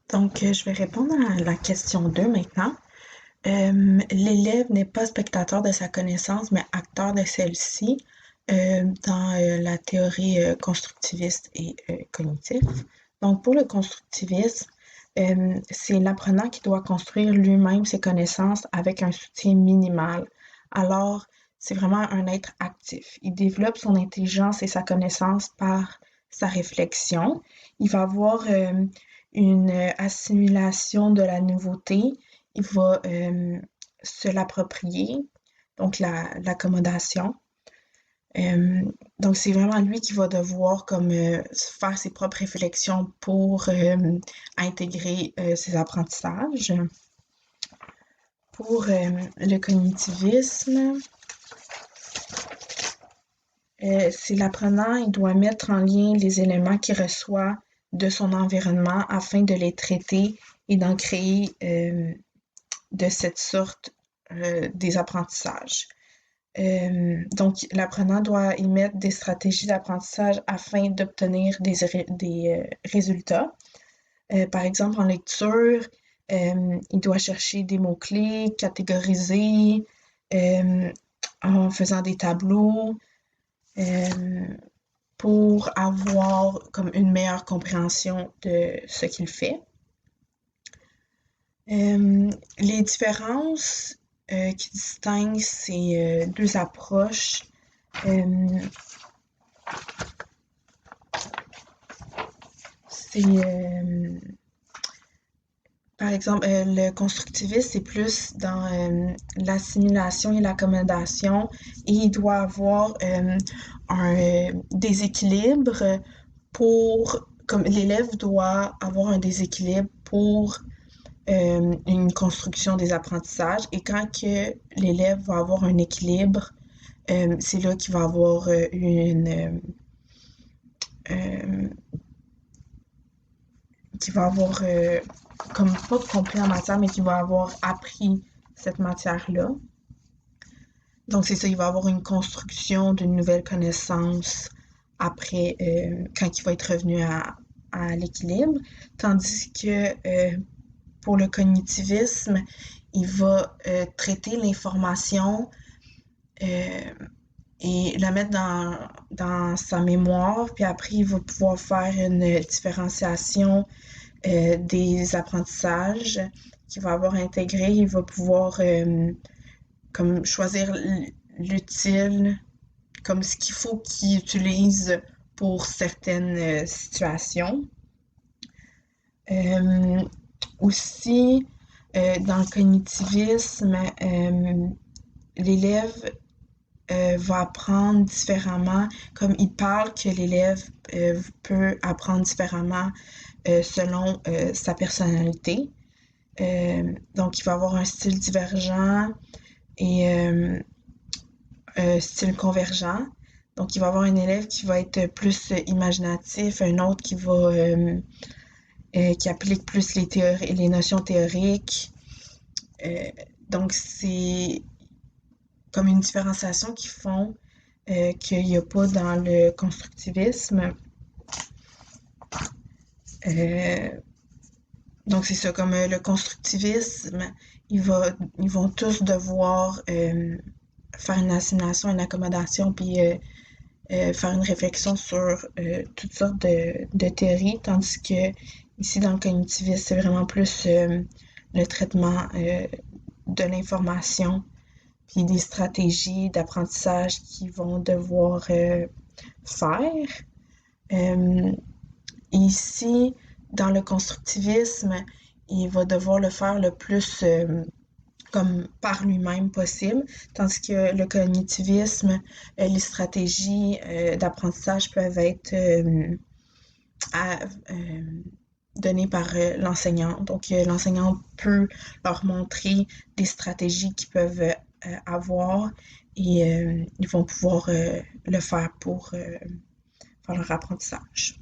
Donc, je vais répondre à la question 2 maintenant. L'élève n'est pas spectateur de sa connaissance, mais acteur de celle-ci dans la théorie constructiviste et cognitive. Donc, pour le constructivisme, c'est l'apprenant qui doit construire lui-même ses connaissances avec un soutien minimal. Alors, c'est vraiment un être actif. Il développe son intelligence et sa connaissance par sa réflexion. Il va avoir une assimilation de la nouveauté. Il va se l'approprier, donc l'accommodation. Donc, c'est vraiment lui qui va devoir comme faire ses propres réflexions pour intégrer ses apprentissages. Pour le cognitivisme, c'est l'apprenant, il doit mettre en lien les éléments qu'il reçoit de son environnement afin de les traiter et d'en créer de cette sorte des apprentissages. Donc, l'apprenant doit émettre des stratégies d'apprentissage afin d'obtenir des résultats. Par exemple, en lecture, il doit chercher des mots-clés, catégoriser en faisant des tableaux pour avoir comme une meilleure compréhension de ce qu'il fait. Les différences qui distinguent ces deux approches, c'est par exemple le constructivisme, c'est plus dans l'assimilation et l'accommodation et il doit avoir un déséquilibre comme l'élève doit avoir un déséquilibre pour une construction des apprentissages et quand que l'élève va avoir un équilibre, c'est là qu'il va avoir qu'il va avoir comme pas compris en matière, mais qu'il va avoir appris cette matière-là. Donc c'est ça, il va avoir une construction d'une nouvelle connaissance après quand il va être revenu à l'équilibre, tandis que pour le cognitivisme, il va traiter l'information et la mettre dans sa mémoire, puis après, il va pouvoir faire une différenciation des apprentissages qu'il va avoir intégrés. Il va pouvoir comme choisir l'utile, comme ce qu'il faut qu'il utilise pour certaines situations. Aussi, dans le cognitivisme, l'élève va apprendre différemment, comme il parle que l'élève peut apprendre différemment selon sa personnalité. Donc, il va avoir un style divergent et style convergent. Donc, il va avoir un élève qui va être plus imaginatif, un autre qui applique plus les notions théoriques. Donc, c'est comme une différenciation qu'ils font qu'il n'y a pas dans le constructivisme. Donc, c'est ça, comme le constructivisme, ils vont tous devoir faire une assimilation, une accommodation, puis faire une réflexion sur toutes sortes de théories, tandis que ici, dans le cognitivisme, c'est vraiment plus le traitement de l'information, puis des stratégies d'apprentissage qu'ils vont devoir faire. Ici, dans le constructivisme, il va devoir le faire le plus comme par lui-même possible, tandis que le cognitivisme, les stratégies d'apprentissage peuvent être données par l'enseignant. Donc, l'enseignant peut leur montrer des stratégies qu'ils peuvent avoir et ils vont pouvoir le faire pour faire leur apprentissage.